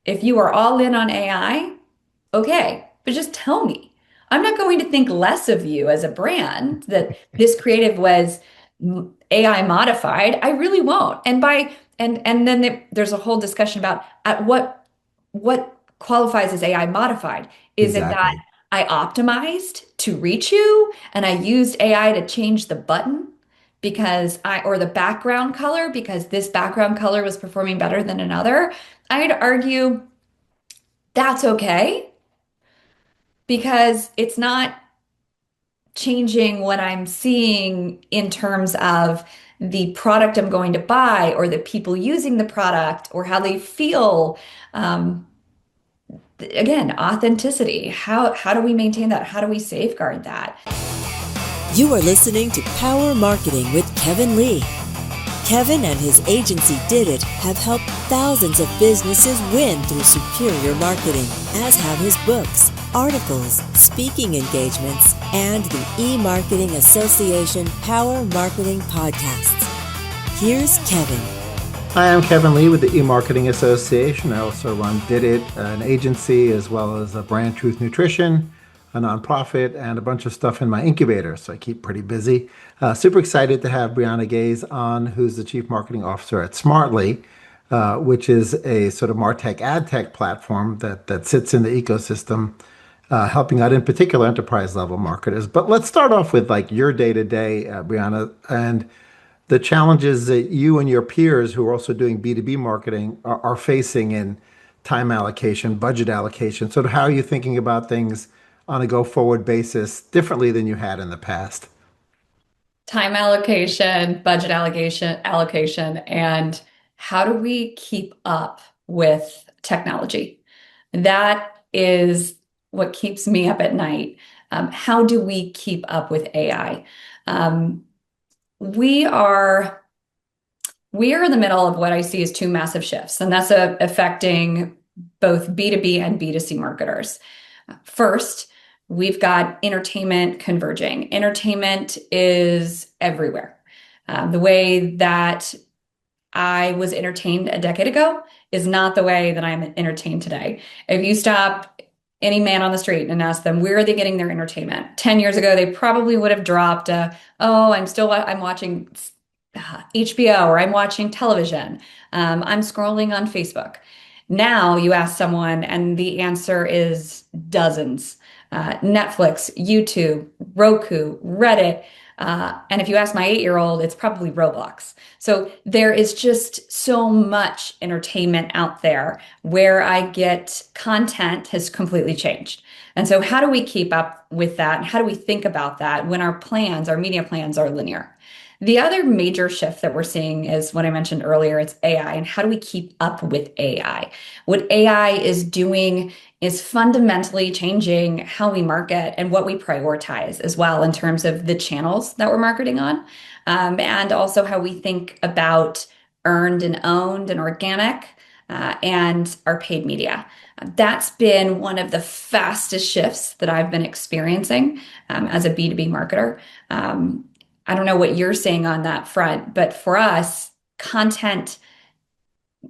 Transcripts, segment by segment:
If you are all in on AI, okay, but just tell me. I'm not going to think less of you as a brand that this creative was AI modified. I really won't. And then there's a whole discussion about at what qualifies as AI modified. Is it that Exactly. I optimized to reach you and I used AI to change the button because or the background color because this background color was performing better than another? I'd argue that's okay because it's not changing what I'm seeing in terms of the product I'm going to buy or the people using the product or how they feel. Um, Again, authenticity. How do we maintain that? How do we safeguard that? You are listening to Power Marketing with Kevin Lee. Kevin and his agency Did It have helped thousands of businesses win through superior marketing, as have his books, articles, speaking engagements, and the E-Marketing Association Power Marketing Podcasts. Here's Kevin. Hi, I'm Kevin Lee with the E-Marketing Association. I also run Did It, an agency, as well as a Brand Truth Nutrition, a nonprofit, and a bunch of stuff in my incubator. So I keep pretty busy. Super excited to have Brianna Gays on, who's the Chief Marketing Officer at Smartly, which is a sort of MarTech ad tech platform that sits in the ecosystem, helping out in particular enterprise level marketers. But let's start off with like your day to day, Brianna, and the challenges that you and your peers who are also doing B2B marketing are facing in time allocation, budget allocation. So how are you thinking about things on a go forward basis differently than you had in the past? Time allocation, budget allocation, and how do we keep up with technology? That is what keeps me up at night. How do we keep up with AI? Um, we are we are in the middle of what I see as two massive shifts, and that's affecting both B2B and B2C marketers. First, we've got entertainment converging. Entertainment is everywhere. The way that I was entertained a decade ago is not the way that I'm entertained today. If you stop any man on the street and ask them where are they getting their entertainment, 10 years ago they probably would have dropped oh, I'm watching HBO or I'm watching television. I'm scrolling on Facebook. Now you ask someone, and the answer is dozens. Netflix, YouTube, Roku, Reddit. And if you ask my 8-year-old, it's probably Roblox. So there is just so much entertainment out there where I get content has completely changed. And so, how do we keep up with that? And how do we think about that when our media plans are linear? The other major shift that we're seeing is what I mentioned earlier, it's AI. And how do we keep up with AI? What AI is doing is fundamentally changing how we market and what we prioritize as well in terms of the channels that we're marketing on, and also how we think about earned and owned and organic, and our paid media. That's been one of the fastest shifts that I've been experiencing as a B2B marketer. I don't know what you're saying on that front, but for us, content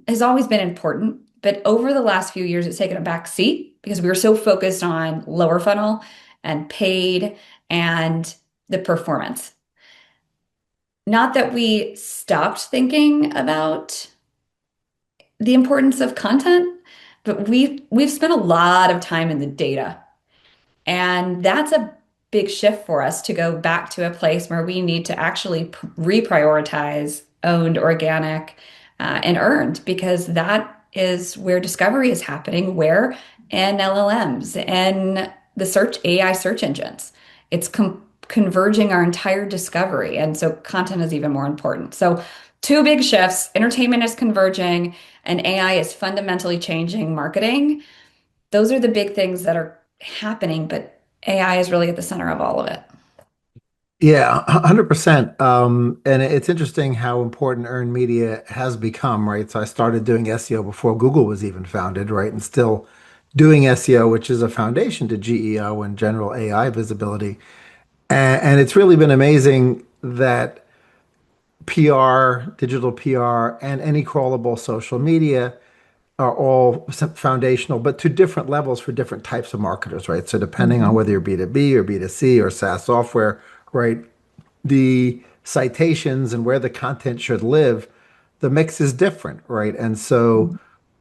has always been important. But over the last few years, it's taken a back seat because we were so focused on lower funnel and paid and the performance. Not that we stopped thinking about the importance of content, but we've spent a lot of time in the data. And that's a big shift for us to go back to a place where we need to actually reprioritize owned, organic, and earned, because that is where discovery is happening, where in LLMs and the search AI search engines. It's converging our entire discovery. And so content is even more important. So two big shifts, entertainment is converging and AI is fundamentally changing marketing. Those are the big things that are happening, but AI is really at the center of all of it. Yeah, 100%. And it's interesting how important earned media has become, right? So I started doing SEO before Google was even founded, right? And still doing SEO, which is a foundation to GEO and general AI visibility. And it's really been amazing that PR, digital PR, and any crawlable social media are all foundational, but to different levels for different types of marketers, right? So depending on Mhm. whether you're B2B or B2C or SaaS software, right? The citations and where the content should live, the mix is different, right? And so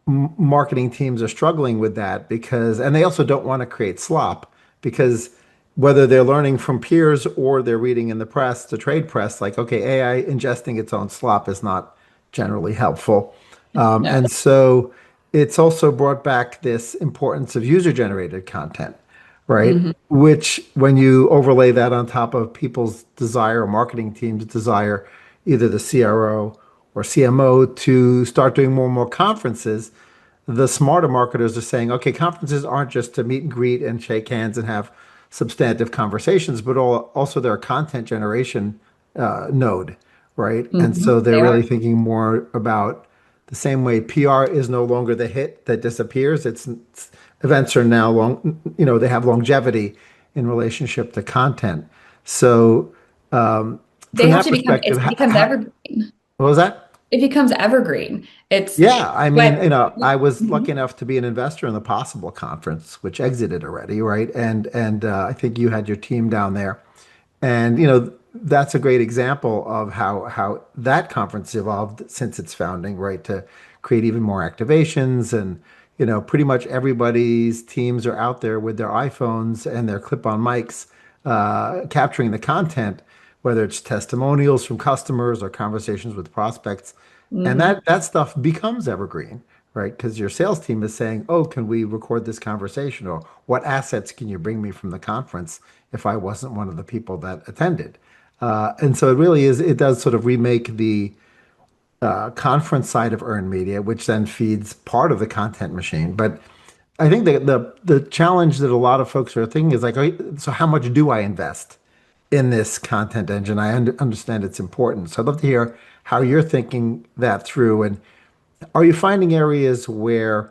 marketing teams are struggling with that because, and they also don't want to create slop because whether they're learning from peers or they're reading in the press, the trade press, like, okay, AI ingesting its own slop is not generally helpful. No. And so it's also brought back this importance of user generated content, right? Mhm. Which, when you overlay that on top of people's desire or marketing teams' desire, either the CRO or CMO to start doing more and more conferences, the smarter marketers are saying, okay, conferences aren't just to meet and greet and shake hands and have substantive conversations, but also they're a content generation node, right? And so they're They really are. thinking more about the same way PR is no longer the hit that disappears. Events are now long, they have longevity in relationship to content. So They from have that to become, perspective, it becomes evergreen. what was that? It becomes evergreen. It's Yeah, I mean, what, I was Mhm. lucky enough to be an investor in the Possible conference, which exited already, right? And I think you had your team down there, and that's a great example of how that conference evolved since its founding, right? To create even more activations, and pretty much everybody's teams are out there with their iPhones and their clip-on mics, capturing the content, whether it's testimonials from customers or conversations with prospects. And Mhm. that stuff becomes evergreen, right? Because your sales team is saying, "Oh, can we record this conversation?" Or "What assets can you bring me from the conference if I wasn't one of the people that attended?" And so it really is. It does sort of remake the conference side of earned media, which then feeds part of the content machine. But I think the challenge that a lot of folks are thinking is like, "Oh, so how much do I invest in this content engine?" I understand it's important. So I'd love to hear how you're thinking that through. And are you finding areas where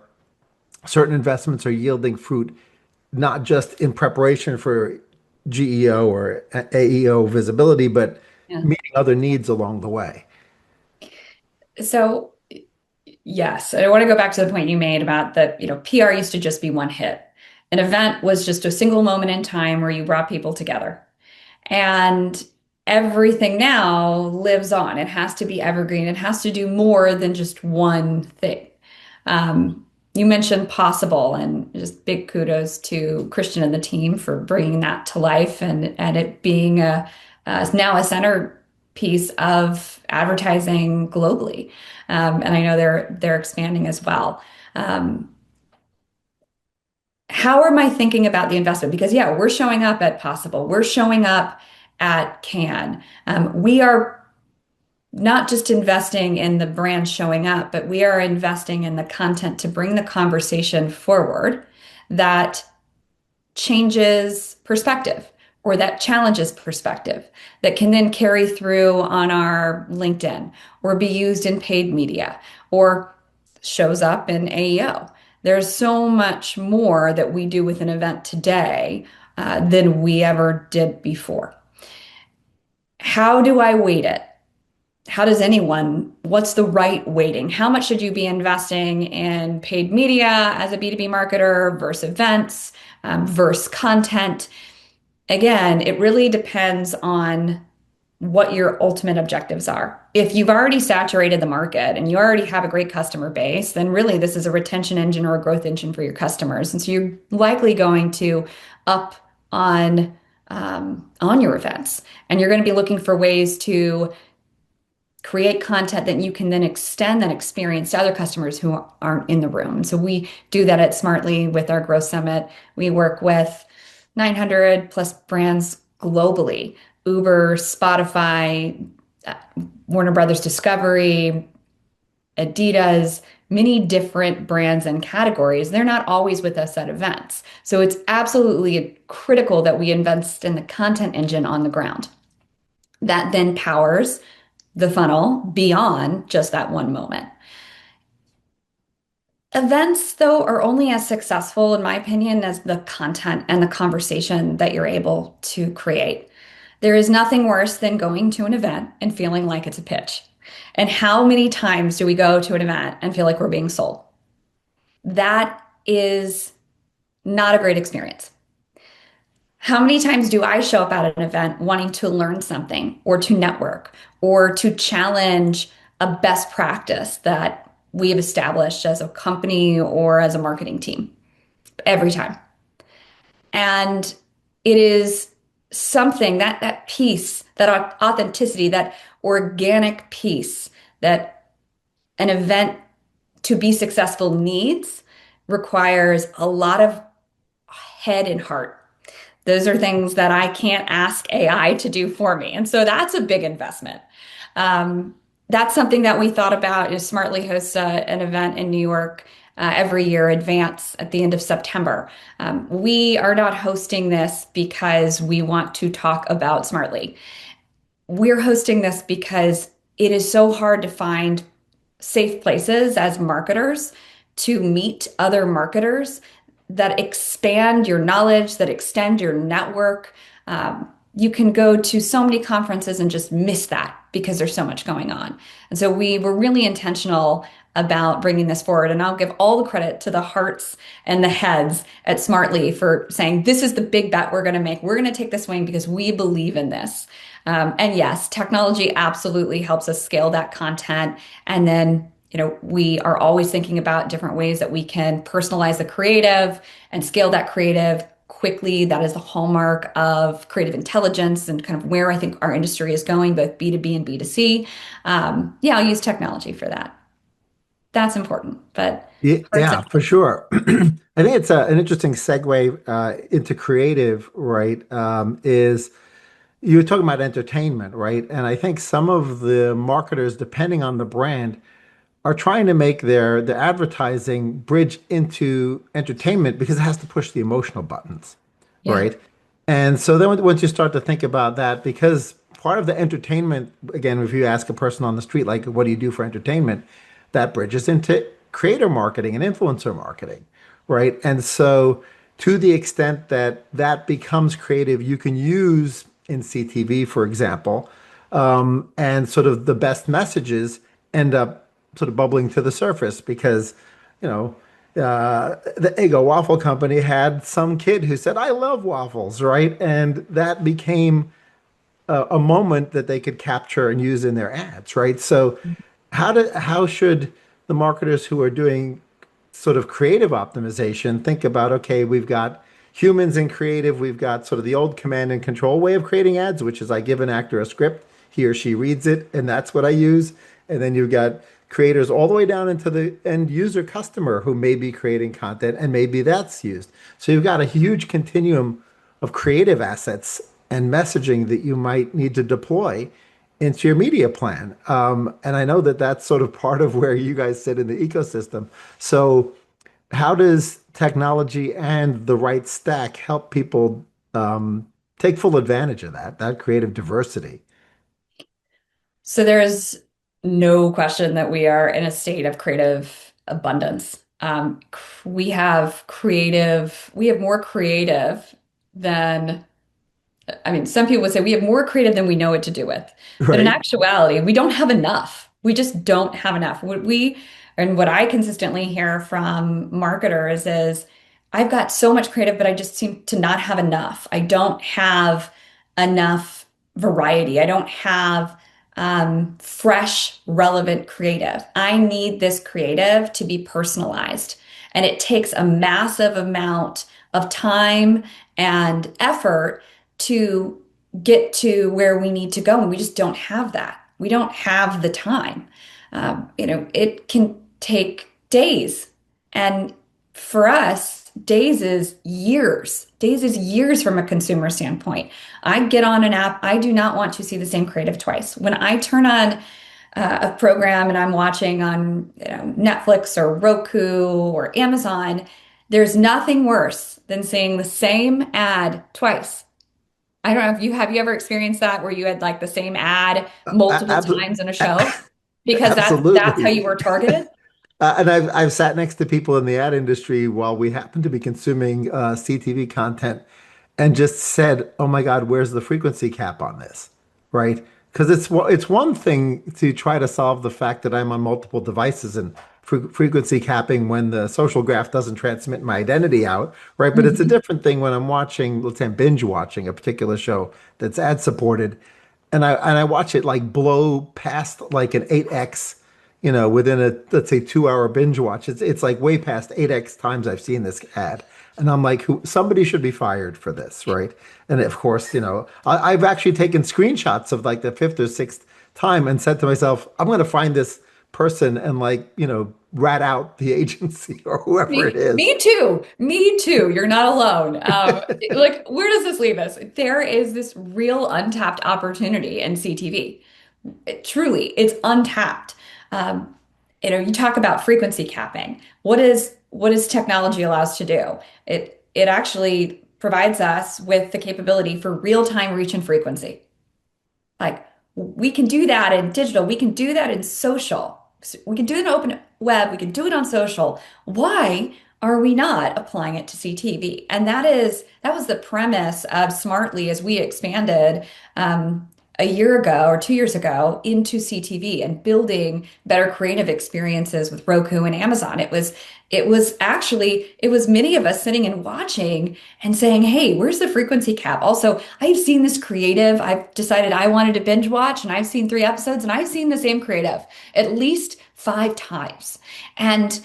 certain investments are yielding fruit, not just in preparation for GEO or AEO visibility, but Yeah. meeting other needs along the way? So yes, I want to go back to the point you made about that, PR used to just be one hit. An event was just a single moment in time where you brought people together. And everything now lives on. It has to be evergreen. It has to do more than just one thing. You mentioned possible, and just big kudos to Christian and the team for bringing that to life and it being now a centerpiece of advertising globally. And I know they're expanding as well. Um, how am I thinking about the investment? Because yeah, we're showing up at Possible. We're showing up at Cannes. We are not just investing in the brand showing up, but we are investing in the content to bring the conversation forward that changes perspective or that challenges perspective that can then carry through on our LinkedIn or be used in paid media or shows up in AEO. There's so much more that we do with an event today than we ever did before. How do I weight it? How does anyone, what's the right weighting? How much should you be investing in paid media as a B2B marketer versus events versus content? Again, it really depends on what your ultimate objectives are. If you've already saturated the market and you already have a great customer base, then really this is a retention engine or a growth engine for your customers. And so you're likely going to up on your events, and you're going to be looking for ways to create content that you can then extend that experience to other customers who aren't in the room. And so we do that at Smartly with our Growth Summit. We work with 900 plus brands globally: Uber, Spotify, uh, Warner Brothers Discovery, Adidas, many different brands and categories. They're not always with us at events. So it's absolutely critical that we invest in the content engine on the ground that then powers the funnel beyond just that one moment. Events, though, are only as successful, in my opinion, as the content and the conversation that you're able to create. There is nothing worse than going to an event and feeling like it's a pitch. And how many times do we go to an event and feel like we're being sold? that is not a great experience. How many times do I show up at an event wanting to learn something or to network or to challenge a best practice that we have established as a company or as a marketing team? Every time. And it is something that piece, that authenticity, that organic piece that an event to be successful needs requires a lot of head and heart. Those are things that I can't ask AI to do for me. And so that's a big investment. Um, that's something that we thought about is Smartly hosts an event in New York every year, Advance, at the end of September. We are not hosting this because we want to talk about Smartly. We're hosting this because it is so hard to find safe places as marketers to meet other marketers that expand your knowledge, that extend your network. You can go to so many conferences and just miss that because there's so much going on. And so we were really intentional about bringing this forward. And I'll give all the credit to the hearts and the heads at Smartly for saying, this is the big bet we're going to make. We're going to take this swing because we believe in this. And yes, technology absolutely helps us scale that content. And then, we are always thinking about different ways that we can personalize the creative and scale that creative quickly. That is the hallmark of creative intelligence and kind of where I think our industry is going, both B2B and B2C. Yeah, I'll use technology for that. That's important. But Yeah, for yeah, example, for sure. I think it's an interesting segue into creative, right? Is you were talking about entertainment, right? And I think some of the marketers, depending on the brand, are trying to make their advertising bridge into entertainment because it has to push the emotional buttons, yeah. right? And so then once you start to think about that, because part of the entertainment, again, if you ask a person on the street, like, what do you do for entertainment? That bridges into creator marketing and influencer marketing, right? And so to the extent that that becomes creative, you can use in CTV, for example, and sort of the best messages end up sort of bubbling to the surface because, you know, the Eggo Waffle Company had some kid who said, "I love waffles," right? And that became a moment that they could capture and use in their ads, right? So, how should the marketers who are doing sort of creative optimization think about, okay, we've got humans in creative, we've got sort of the old command and control way of creating ads, which is I give an actor a script, he or she reads it, and that's what I use. And then you've got creators all the way down into the end user customer who may be creating content, and maybe that's used. So you've got a huge continuum of creative assets and messaging that you might need to deploy into your media plan. And I know that that's sort of part of where you guys sit in the ecosystem. So, how does technology and the right stack help people take full advantage of that creative diversity? So there's no question that we are in a state of creative abundance. We have more creative than I mean, some people would say we have more creative than we know what to do with. But in Right? actuality, we don't have enough. We just don't have enough. What I consistently hear from marketers is I've got so much creative, but I just seem to not have enough. I don't have enough variety. I don't have fresh, relevant creative. I need this creative to be personalized. And it takes a massive amount of time and effort to get to where we need to go. And we just don't have that. We don't have the time. It can take days. And for us, days is years. Days is years from a consumer standpoint. I get on an app, I do not want to see the same creative twice. When I turn on a program and I'm watching on Netflix or Roku or Amazon, there's nothing worse than seeing the same ad twice. I don't know if you have you ever experienced that where you had like the same ad multiple Ab- times in a show because that's how Absolutely. you were targeted? And I've sat next to people in the ad industry while we happen to be consuming CTV content and just said, "Oh my God, where's the frequency cap on this?" Right? Because it's one thing to try to solve the fact that I'm on multiple devices and frequency capping when the social graph doesn't transmit my identity out, right? But it's a Mhm. different thing when I'm watching, let's say I'm binge watching a particular show that's ad supported, and I watch it like blow past like an 8x, within a, let's say, 2 hour binge watch. It's like way past 8x times I've seen this ad. And I'm like, somebody should be fired for this, right? And of course, I've actually taken screenshots of like the fifth or sixth time and said to myself, I'm going to find this person and like, rat out the agency or whoever it is. Me too. Me too. You're not alone. Like, where does this leave us? There is this real untapped opportunity in CTV. Truly, it's untapped. Um, you talk about frequency capping. What does technology allow us to do? It actually provides us with the capability for real-time reach and frequency. Like we can do that in digital, we can do that in social. We can do it in open web, we can do it on social. Why are we not applying it to CTV? And that was the premise of Smartly as we expanded a year ago or 2 years ago into CTV and building better creative experiences with Roku and Amazon. It was many of us sitting and watching and saying, hey, where's the frequency cap? Also, I've seen this creative. I've decided I wanted to binge watch, and I've seen 3 episodes, and I've seen the same creative at least 5 times. And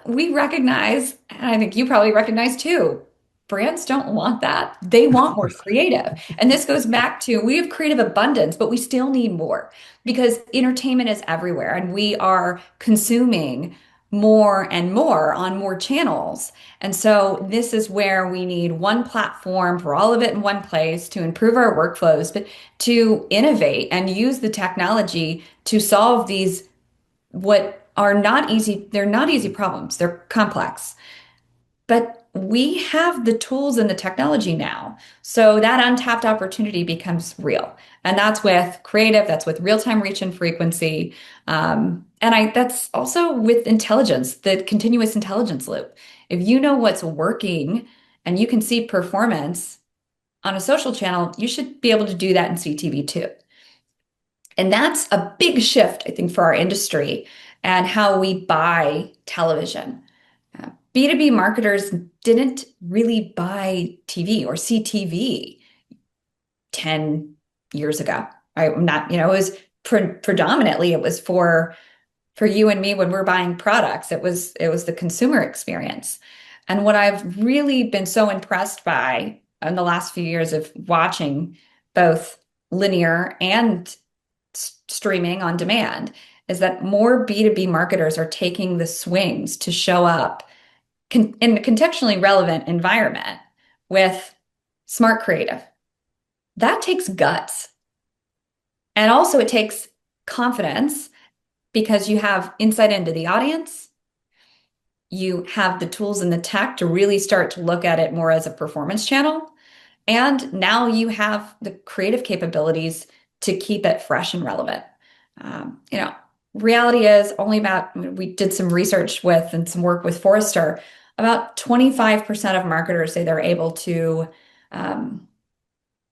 we recognize, and I think you probably recognize too, brands don't want that. They Of want more course. creative. And this goes back to we have creative abundance, but we still need more because entertainment is everywhere and we are consuming more and more on more channels. And so this is where we need one platform for all of it in one place to improve our workflows, but to innovate and use the technology to solve these what are not easy. They're not easy problems. They're complex. But we have the tools and the technology now. So that untapped opportunity becomes real. And that's with creative, that's with real-time reach and frequency. That's also with intelligence, the continuous intelligence loop. If you know what's working and you can see performance on a social channel, you should be able to do that in CTV too. And that's a big shift, I think, for our industry and how we buy television. B2B marketers didn't really buy TV or see TV 10 years ago. I'm not, it was predominantly it was for you and me when we're buying products. It was the consumer experience. And what I've really been so impressed by in the last few years of watching both linear and streaming on demand is that more B2B marketers are taking the swings to show up in a contextually relevant environment with smart creative. That takes guts. And also it takes confidence because you have insight into the audience. You have the tools and the tech to really start to look at it more as a performance channel. And now you have the creative capabilities to keep it fresh and relevant. Um, you know, Reality is only about, we did some research with and some work with Forrester. About 25% of marketers say they're able to um,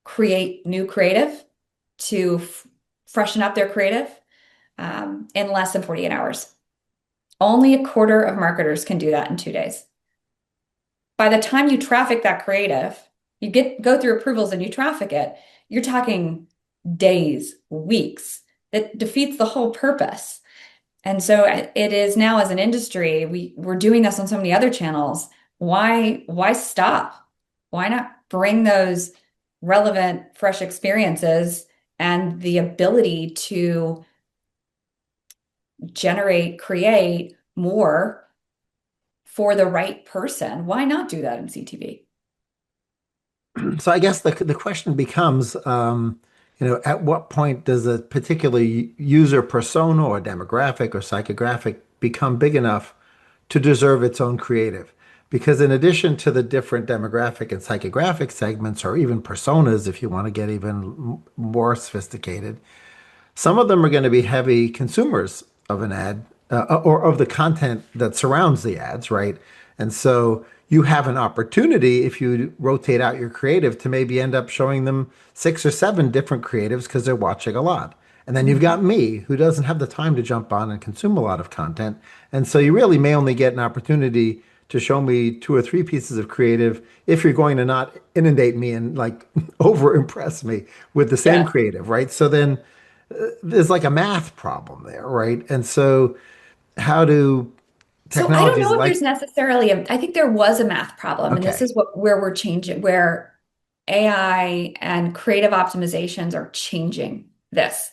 create new creative to freshen up their creative in less than 48 hours. Only a quarter of marketers can do that in 2 days. By the time you traffic that creative, you go through approvals and you traffic it, you're talking days, weeks. It defeats the whole purpose. And so it is now as an industry, we're doing this on so many other channels. Why stop? Why not bring those relevant, fresh experiences and the ability to create more for the right person? Why not do that in CTV? So I guess the question becomes, at what point does a particular user persona or demographic or psychographic become big enough to deserve its own creative? Because in addition to the different demographic and psychographic segments, or even personas, if you want to get even more sophisticated, some of them are going to be heavy consumers of an ad or of the content that surrounds the ads, right? And so you have an opportunity if you rotate out your creative to maybe end up showing them 6 or 7 different creatives because they're watching a lot. And then you've Mhm. got me, who doesn't have the time to jump on and consume a lot of content. And so you really may only get an opportunity to show me two or three pieces of creative if you're going to not inundate me and like over impress me with the same Yeah. creative, right? So then there's like a math problem there, right? And so how do So I don't technologies know if there's like, necessarily I think there was a math problem, and this okay, is where we're changing, where AI and creative optimizations are changing this.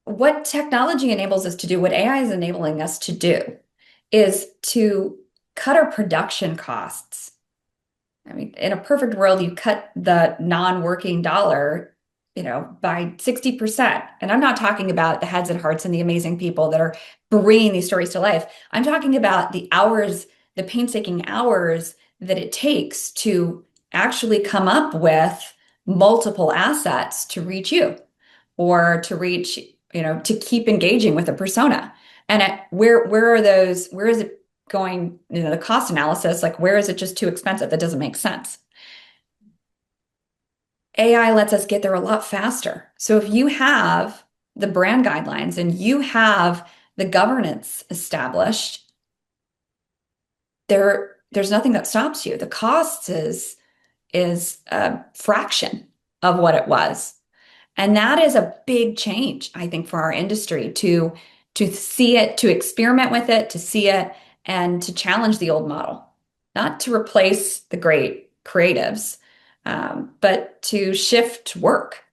What technology enables us to do, what AI is enabling us to do, is to cut our production costs. I mean, in a perfect world, you cut the non-working dollar, by 60%. And I'm not talking about the heads and hearts and the amazing people that are bringing these stories to life. I'm talking about the hours, the painstaking hours that it takes to actually come up with multiple assets to reach you or to reach, to keep engaging with a persona. And where are those, where is it going, the cost analysis, like where is it just too expensive? That doesn't make sense. AI lets us get there a lot faster. So if you have the brand guidelines and you have the governance established, there's nothing that stops you. The cost is a fraction of what it was. And that is a big change, I think, for our industry to see it, to experiment with it, to see it, and to challenge the old model, not to replace the great creatives, but to shift work.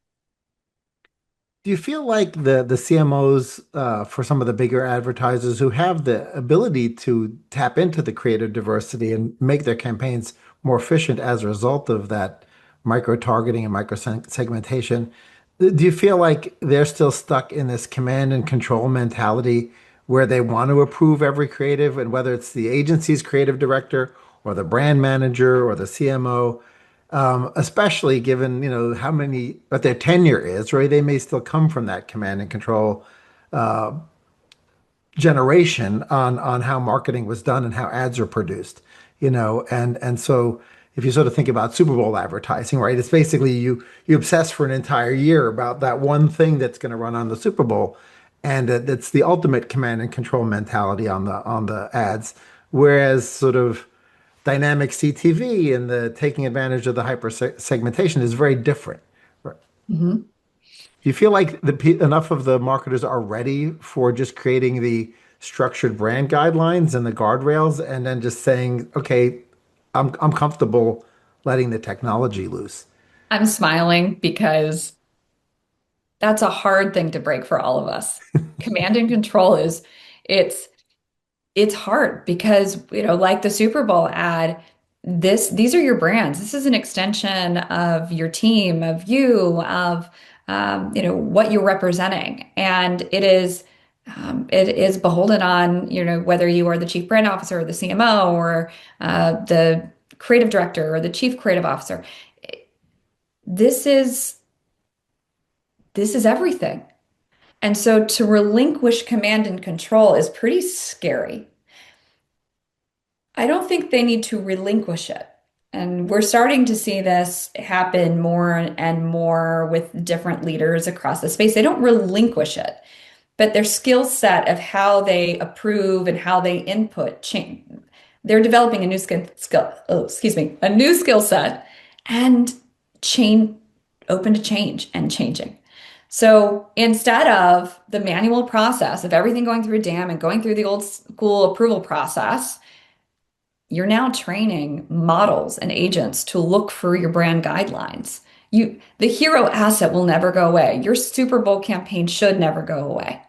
do you feel like the CMOs for some of the bigger advertisers who have the ability to tap into the creative diversity and make their campaigns more efficient as a result of that micro targeting and micro segmentation, do you feel like they're still stuck in this command and control mentality where they want to approve every creative, and whether it's the agency's creative director or the brand manager or the CMO, especially given, how many, what their tenure is, right? They may still come from that command and control generation on how marketing was done and how ads are produced, and so if you sort of think about Super Bowl advertising, right? It's basically you obsess for an entire year about that one thing that's going to run on the Super Bowl, and that's the ultimate command and control mentality on the ads. Whereas sort of dynamic CTV and the taking advantage of the hyper segmentation is very different. Right? Mhm. Do you feel like enough of the marketers are ready for just creating the structured brand guidelines and the guardrails, and then just saying, okay, I'm comfortable letting the technology loose? I'm smiling because that's a hard thing to break for all of us. Command and control it's it's hard because, like the Super Bowl ad, these are your brands. This is an extension of your team, of you, of what you're representing. And it is beholden on, whether you are the chief brand officer or the CMO or the creative director or the chief creative officer. This is this is everything. And so to relinquish command and control is pretty scary. I don't think they need to relinquish it. And we're starting to see this happen more and more with different leaders across the space. They don't relinquish it, but their skill set of how they approve and how they input change. They're developing a new a new skill set and chain open to change and changing. So instead of the manual process of everything going through a dam and going through the old school approval process, you're now training models and agents to look for your brand guidelines. The hero asset will never go away. Your Super Bowl campaign should never go away.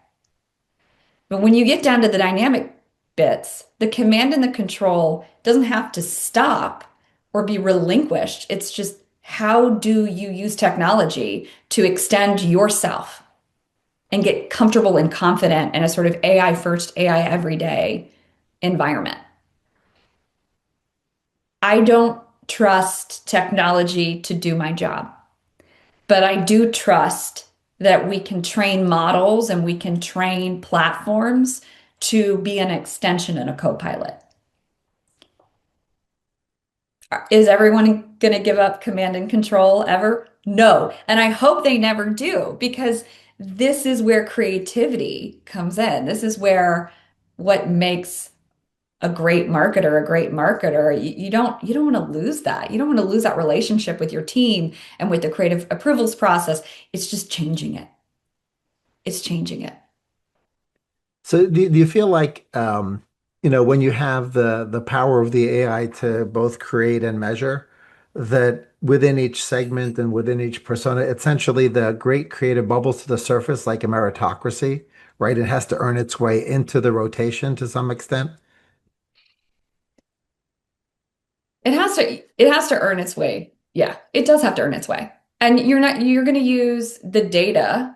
But when you get down to the dynamic bits, the command and the control doesn't have to stop or be relinquished. It's just how do you use technology to extend yourself and get comfortable and confident in a sort of AI first, AI everyday environment. I don't trust technology to do my job, but I do trust that we can train models and we can train platforms to be an extension and a co-pilot. Is everyone going to give up command and control ever? No. And I hope they never do because this is where creativity comes in. This is where what makes a great marketer. You don't want to lose that. You don't want to lose that relationship with your team and with the creative approvals process. It's just changing it. It's changing it. So do you feel like when you have the power of the AI to both create and measure, that within each segment and within each persona, essentially the great creative bubbles to the surface like a meritocracy, right? It has to earn its way into the rotation to some extent. It has to earn its way. Yeah, it does have to earn its way. And you're going to use the data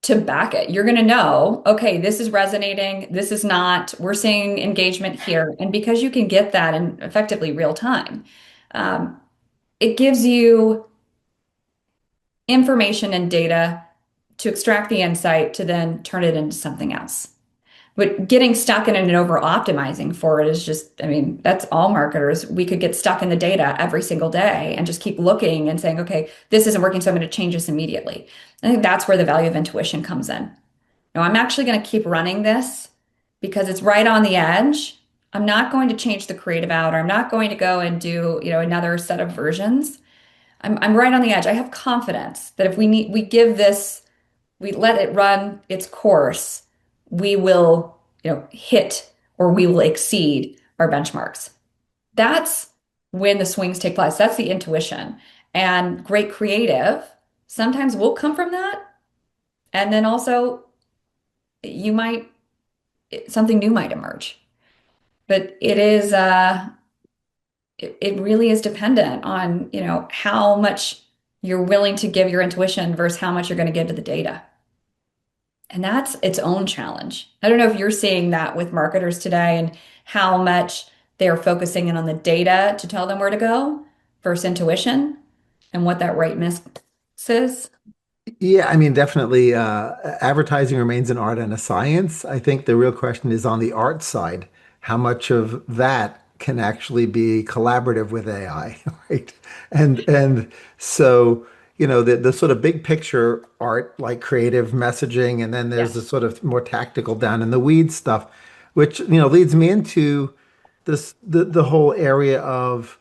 to back it. You're going to know, okay, this is resonating, this is not. We're seeing engagement here. And because you can get that in effectively real time, um, it gives you information and data to extract the insight to then turn it into something else. But getting stuck in it and over optimizing for it is just, I mean, that's all marketers. We could get stuck in the data every single day and just keep looking and saying, okay, this isn't working, so I'm going to change this immediately. I think that's where the value of intuition comes in. No, I'm actually going to keep running this because it's right on the edge. I'm not going to change the creative out, or I'm not going to go and do, another set of versions. I'm right on the edge. I have confidence that if we give this, we let it run its course, we will, hit or we will exceed our benchmarks. That's when the swings take place. That's the intuition. And great creative sometimes will come from that. And then also you might something new might emerge. But it really is dependent on, how much you're willing to give your intuition versus how much you're going to give to the data. And that's its own challenge. I don't know if you're seeing that with marketers today and how much they're focusing in on the data to tell them where to go versus intuition and what that right mix is. Yeah, I mean, definitely, advertising remains an art and a science. I think the real question is on the art side, how much of that can actually be collaborative with AI, right? And so, the sort of big picture art, like creative messaging, and then there's the Yes. sort of more tactical down in the weeds stuff, which, leads me into the whole area of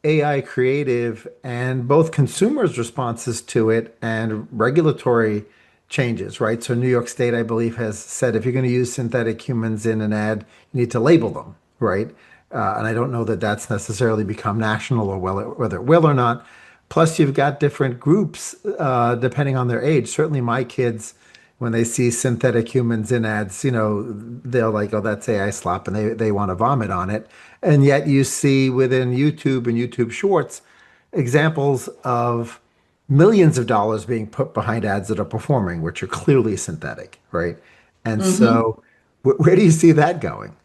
AI creative and both consumers' responses to it and regulatory changes, right? So New York State, I believe, has said if you're going to use synthetic humans in an ad, you need to label them, right? And I don't know that that's necessarily become national or whether it will or not. Plus, you've got different groups depending on their age. Certainly, my kids, when they see synthetic humans in ads, they're like, oh, that's AI slop, and they want to vomit on it. And yet you see within YouTube and YouTube Shorts examples of millions of dollars being put behind ads that are performing, which are clearly synthetic, right? And Hmm. so where do you see that going?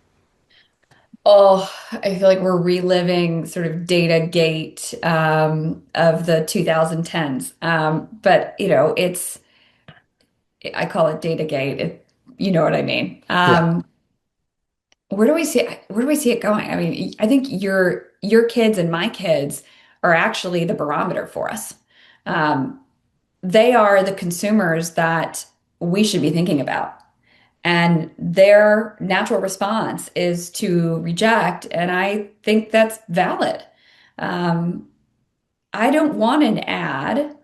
Oh, I feel like we're reliving sort of data gate of the 2010s. But I call it data gate. You know what I mean? Yeah. Where do I see it going? I mean, I think your kids and my kids are actually the barometer for us. Um, they are the consumers that we should be thinking about. And their natural response is to reject, and I think that's valid. Um, I don't want an ad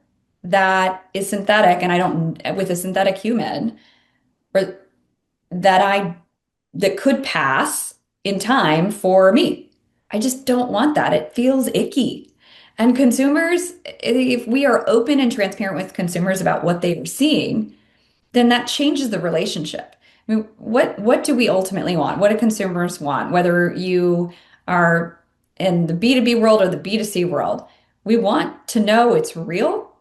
that is synthetic, and I don't with a synthetic human, or that I that could pass in time for me. I just don't want that. It feels icky. And consumers, if we are open and transparent with consumers about what they are seeing, then that changes the relationship. I mean, what do we ultimately want? What do consumers want? Whether you are in the B2B world or the B2C world, we want to know it's real,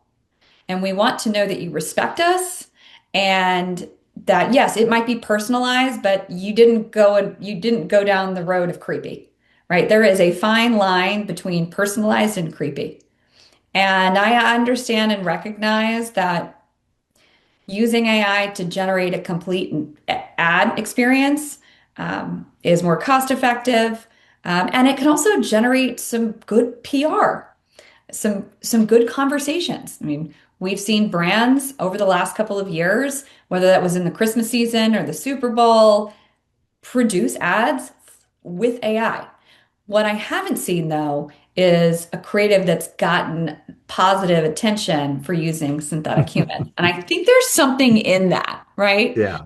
and we want to know that you respect us, and that yes, it might be personalized, but you didn't go down the road of creepy, right? There is a fine line between personalized and creepy. And I understand and recognize that using AI to generate a complete ad experience is more cost effective, and it can also generate some good PR, some good conversations. I mean, we've seen brands over the last couple of years, whether that was in the Christmas season or the Super Bowl, produce ads with AI. What I haven't seen though is a creative that's gotten positive attention for using synthetic human. And I think there's something in that, right? Yeah.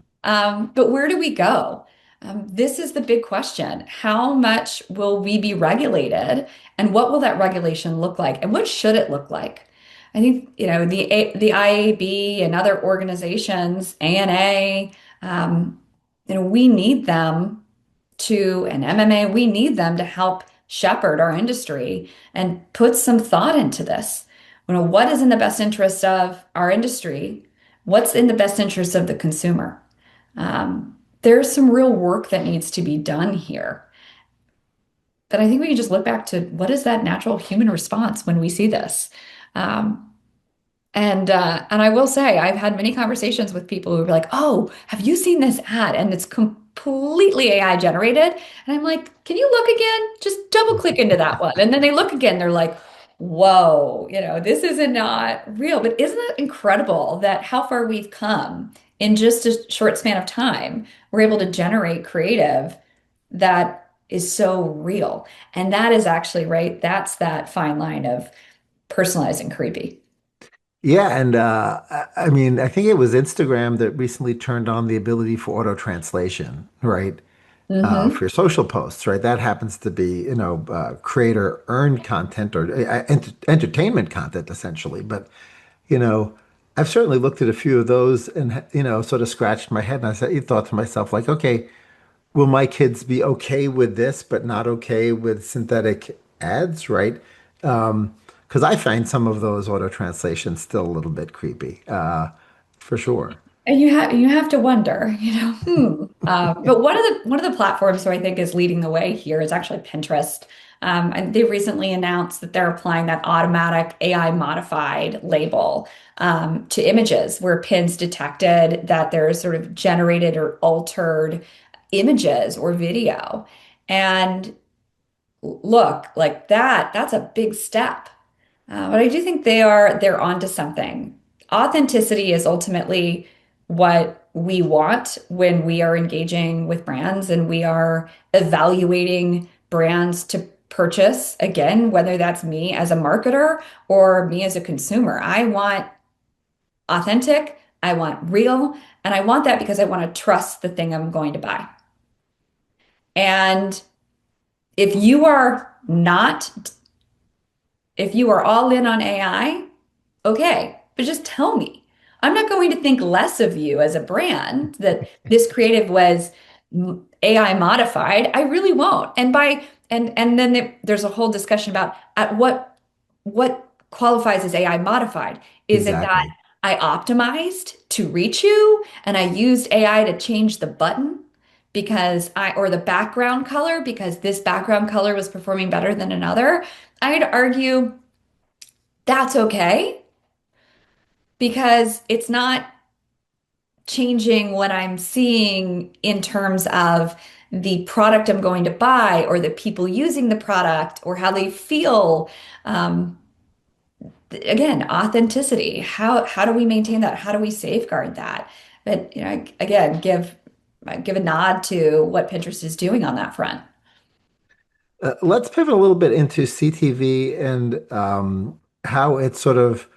But where do we go? This is the big question. How much will we be regulated, and what will that regulation look like, and what should it look like? I think, the IAB and other organizations, ANA, we need them and MMA, we need them to help shepherd our industry and put some thought into this. What is in the best interest of our industry? What's in the best interest of the consumer? There's some real work that needs to be done here. But I think we can just look back to what is that natural human response when we see this? Um, and I will say, I've had many conversations with people who are like, "Oh, have you seen this ad?" And it's completely AI generated. And I'm like, "Can you look again? Just double click into that one." And then they look again, they're like, "Whoa, this is not real." But isn't it incredible that how far we've come in just a short span of time? We're able to generate creative that is so real. And that is actually right. That's that fine line of personalized and creepy. Yeah, and I mean, I think it was Instagram that recently turned on the ability for auto translation, right? For Hmm. your social posts, right? That happens to be, creator earned content or entertainment content, essentially. But, you know, I've certainly looked at a few of those and, sort of scratched my head and thought to myself, like, okay, will my kids be okay with this, but not okay with synthetic ads, right? Because I find some of those auto translations still a little bit creepy, for sure. And you have to wonder, But one of the platforms who I think is leading the way here is actually Pinterest. And they recently announced that they're applying that automatic AI modified label to images where pins detected that there's sort of generated or altered images or video. And look, like that's a big step. But I do think they're onto something. Authenticity is ultimately what we want when we are engaging with brands and we are evaluating brands to purchase. Again, whether that's me as a marketer or me as a consumer. I want authentic, I want real, and I want that because I want to trust the thing I'm going to buy. And if you are not, if you are all in on AI, okay, but just tell me. I'm not going to think less of you as a brand that this creative was AI modified. I really won't. And then there's a whole discussion about at what qualifies as AI modified. Is it that Exactly. I optimized to reach you and I used AI to change the button or the background color because this background color was performing better than another? I'd argue that's okay because it's not changing what I'm seeing in terms of the product I'm going to buy or the people using the product or how they feel. Um, Again, authenticity. How do we maintain that? How do we safeguard that? But again, give a nod to what Pinterest is doing on that front. Let's pivot a little bit into CTV and how it sort of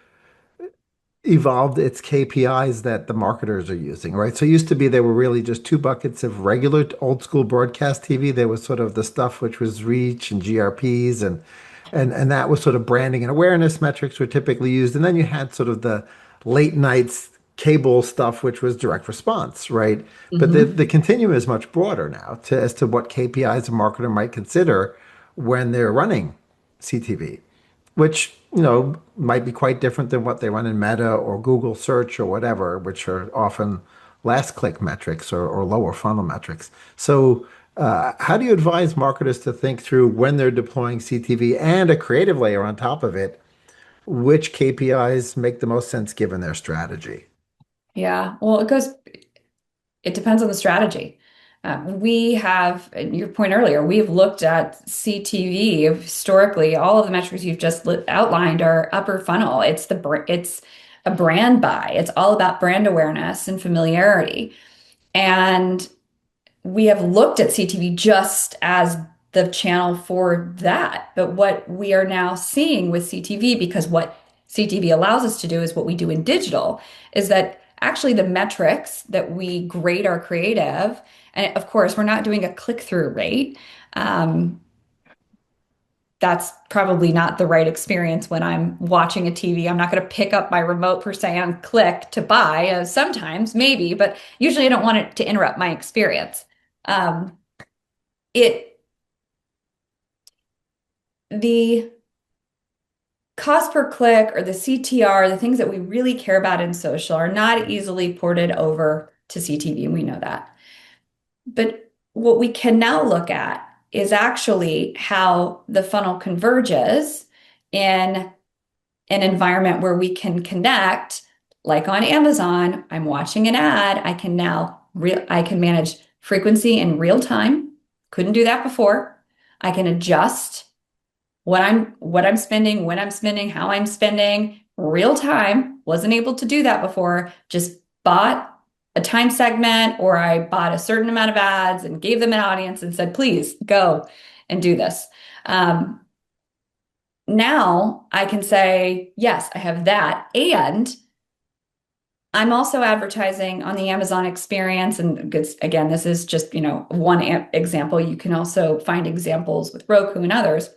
evolved its KPIs that the marketers are using, right? So it used to be there were really just two buckets of regular old school broadcast TV. There was sort of the stuff which was reach and GRPs and that was sort of branding and awareness metrics were typically used. And then you had sort of the late nights cable stuff, which was direct response, right? But the, Hmm. the continuum is much broader now as to what KPIs a marketer might consider when they're running CTV, which, might be quite different than what they run in Meta or Google search or whatever, which are often last click metrics or lower funnel metrics. So, how do you advise marketers to think through when they're deploying CTV and a creative layer on top of it, which KPIs make the most sense given their strategy? Yeah. Well, it depends on the strategy. We have, your point earlier, we've looked at CTV historically. All of the metrics you've just outlined are upper funnel. It's a brand buy. It's all about brand awareness and familiarity. And we have looked at CTV just as the channel for that. But what we are now seeing with CTV, because what CTV allows us to do is what we do in digital, is that actually the metrics that we grade our creative, and of course, we're not doing a click-through rate. Um, that's probably not the right experience when I'm watching a TV. I'm not going to pick up my remote per se and click to buy. Sometimes, maybe, but usually I don't want it to interrupt my experience. Um, it the cost per click or the CTR, the things that we really care about in social, are not easily ported over to CTV, and we know that. But what we can now look at is actually how the funnel converges in an environment where we can connect, like on Amazon. I'm watching an ad. I can manage frequency in real time. Couldn't do that before. I can adjust what I'm spending, when I'm spending, how I'm spending, real time. Wasn't able to do that before. Just bought a time segment, or I bought a certain amount of ads and gave them an audience and said, please go and do this. Um, Now I can say, yes, I have that. And I'm also advertising on the Amazon experience. And again, this is just, one example. You can also find examples with Roku and others.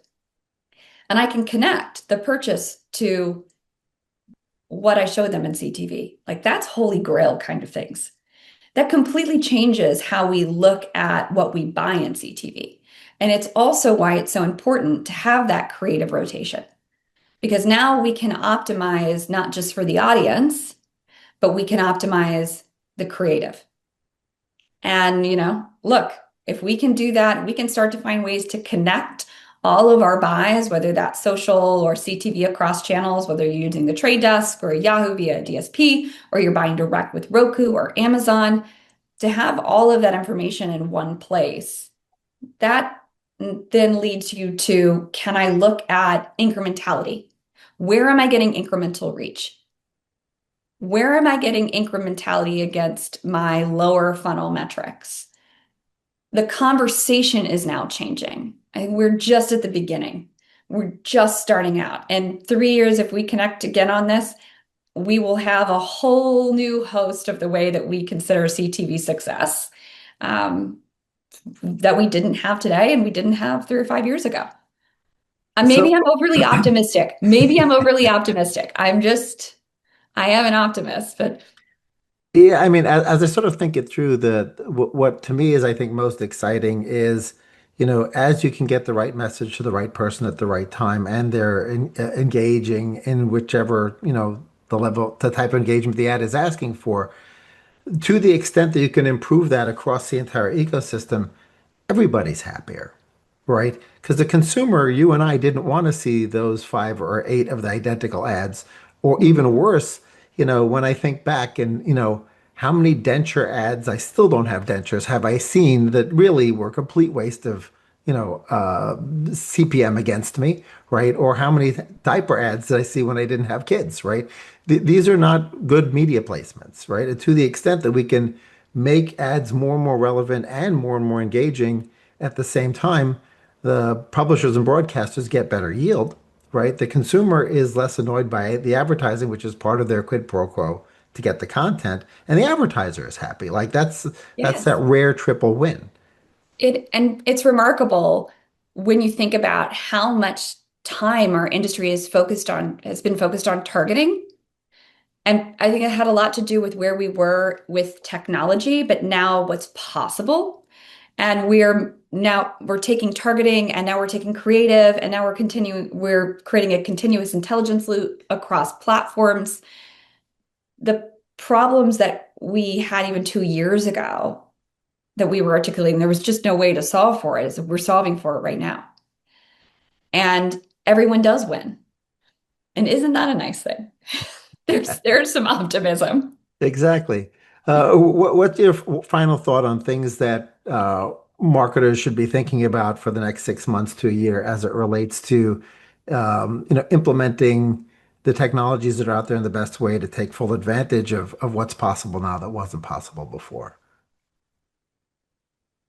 And I can connect the purchase to what I showed them in CTV. Like, that's holy grail kind of things. That completely changes how we look at what we buy in CTV. And it's also why it's so important to have that creative rotation, because now we can optimize not just for the audience, but we can optimize the creative. And, look, if we can do that, we can start to find ways to connect all of our buys, whether that's social or CTV across channels, whether you're using the Trade Desk or Yahoo via a DSP, or you're buying direct with Roku or Amazon, to have all of that information in one place. That then leads you to, can I look at incrementality? Where am I getting incremental reach? Where am I getting incrementality against my lower funnel metrics? The conversation is now changing. I think we're just at the beginning. We're just starting out. And 3 years, if we connect again on this, we will have a whole new host of the way that we consider CTV success, that we didn't have today and we didn't have 3 or 5 years ago. Maybe So, I'm overly optimistic. Maybe I'm overly optimistic. I am an optimist, but yeah, I mean, as I sort of think it through, what to me is, I think, most exciting is, as you can get the right message to the right person at the right time, and they're engaging in whichever, the type of engagement the ad is asking for, to the extent that you can improve that across the entire ecosystem, everybody's happier, right? Because the consumer, you and I, didn't want to see those 5 or 8 of the identical ads, or even worse, when I think back and, how many denture ads, I still don't have dentures, have I seen that really were complete waste of, CPM against me, right? Or how many diaper ads did I see when I didn't have kids, right? These are not good media placements, right? And to the extent that we can make ads more and more relevant and more engaging at the same time, the publishers and broadcasters get better yield, right? The consumer is less annoyed by the advertising, which is part of their quid pro quo to get the content, and the advertiser is happy. Like, that's that yes. rare triple win. It's remarkable when you think about how much time our industry has been focused on targeting. And I think it had a lot to do with where we were with technology, but now what's possible. And we're taking targeting, and now we're taking creative, and now we're creating a continuous intelligence loop across platforms. The problems that we had even 2 years ago that we were articulating, there was just no way to solve for it, as we're solving for it right now. And everyone does win. And isn't that a nice thing? There's some optimism. Exactly. What's your final thought on things that marketers should be thinking about for the next 6 months to a year as it relates to, implementing the technologies that are out there and the best way to take full advantage of what's possible now that wasn't possible before?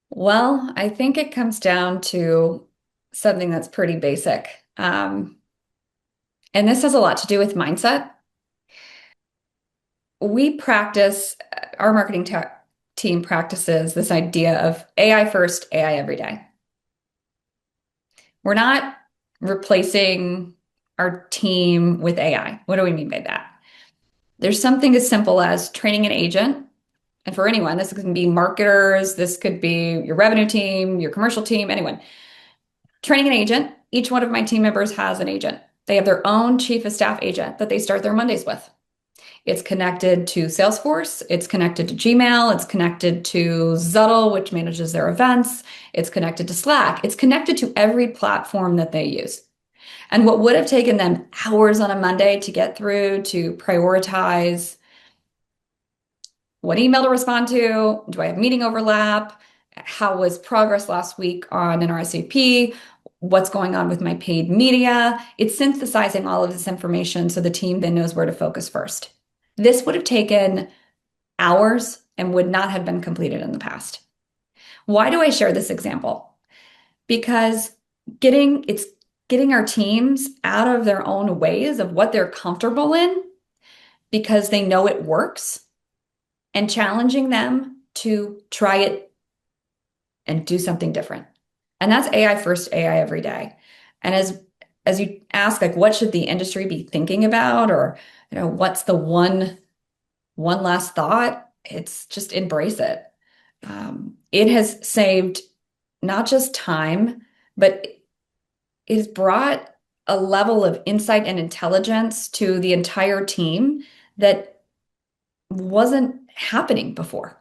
Well, I think it comes down to something that's pretty basic. And this has a lot to do with mindset. We practice, our team practices this idea of AI first, AI every day. We're not replacing our team with AI. What do we mean by that? There's something as simple as training an agent. And for anyone, this can be marketers, this could be your revenue team, your commercial team, anyone. Training an agent, each one of my team members has an agent. They have their own chief of staff agent that they start their Mondays with. It's connected to Salesforce, it's connected to Gmail, it's connected to Zuddle, which manages their events, it's connected to Slack, it's connected to every platform that they use. And what would have taken them hours on a Monday to get through, to prioritize what email to respond to, do I have meeting overlap, how was progress last week on an RSVP, what's going on with my paid media, it's synthesizing all of this information so the team then knows where to focus first. This would have taken hours and would not have been completed in the past. Why do I share this example? Because it's getting our teams out of their own ways of what they're comfortable in because they know it works, and challenging them to try it and do something different. And that's AI first, AI every day. And as you ask, like, what should the industry be thinking about, or what's the one last thought? It's just embrace it. It has saved not just time, but it has brought a level of insight and intelligence to the entire team that wasn't happening before.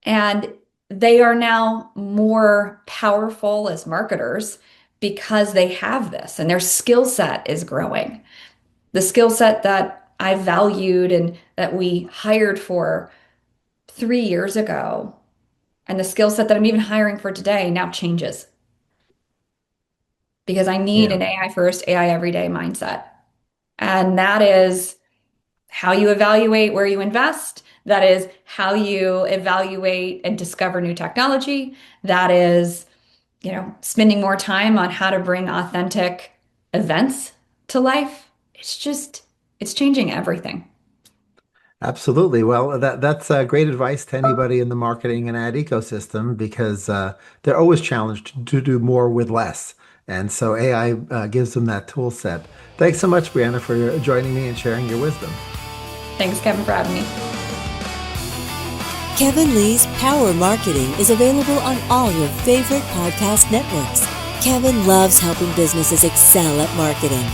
And they are now more powerful as marketers because they have this, and their skill set is growing. The skill set that I valued and that we hired for 3 years ago, and the skill set that I'm even hiring for today now changes because I need Yeah. an AI first, AI everyday mindset. And that is how you evaluate where you invest. That is how you evaluate and discover new technology. That is, spending more time on how to bring authentic events to life. It's changing everything. Absolutely. Well, that's great advice to anybody in the marketing and ad ecosystem because they're always challenged to do more with less. And so AI gives them that tool set. Thanks so much, Brianna, for joining me and sharing your wisdom. Thanks, Kevin, for having me. Kevin Lee's Power Marketing is available on all your favorite podcast networks. Kevin loves helping businesses excel at marketing.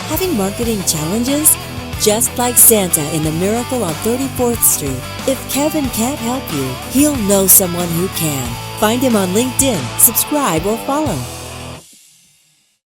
Having marketing challenges? Just like Santa in the Miracle on 34th Street, if Kevin can't help you, he'll know someone who can. Find him on LinkedIn, subscribe, or follow.